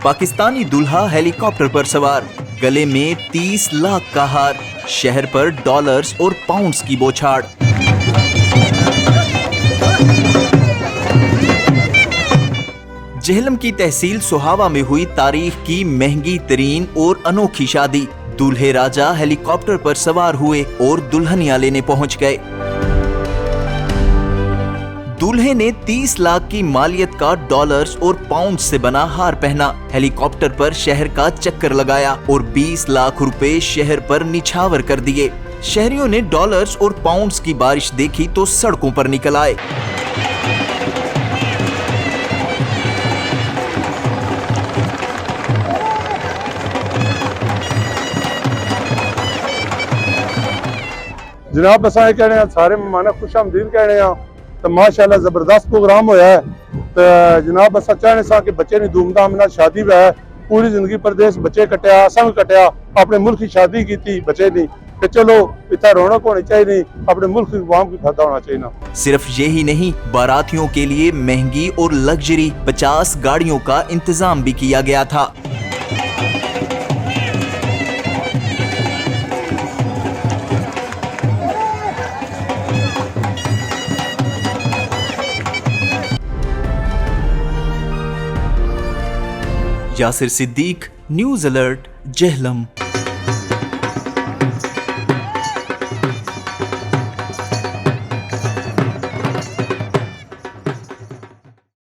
पाकिस्तानी दूल्हा हेलीकॉप्टर पर सवार, गले में 30 लाख का हार, शहर पर डॉलर्स और पाउंड्स की बौछार। जेहलम की तहसील सोहावा में हुई तारीख की महंगी तरीन और अनोखी शादी। दूल्हे राजा हेलीकॉप्टर पर सवार हुए और दुल्हनिया लेने पहुंच गए। दूल्हे ने 30 लाख की मालियत का डॉलर्स और पाउंड से बना हार पहना, हेलीकॉप्टर पर शहर का चक्कर लगाया और 20 लाख रुपए शहर पर निछावर कर दिए। शहरियों ने डॉलर्स और पाउंड्स की बारिश देखी तो सड़कों पर निकल आए। जनाब असा कहने सारे मेहमान खुश आमदीद कहने तो माशाल्लाह जबरदस्त प्रोग्राम होया है। तो जनाब असा चाहने सा कि बच्चे ने धूमधाम नाल शादी है, पूरी जिंदगी परदेस बच्चे कटिया, असा भी कटिया, अपने मुल्क की शादी की बच्चे ने कि चलो इतना रौनक होनी चाहिए, अपने मुल्क की अवाम की फायदा होना चाहिए। सिर्फ यही नहीं, बारातियों के लिए महंगी और लग्जरी 50 गाड़ियों का इंतजाम भी किया गया था। Yasir Siddiq, news alert, Jhelum.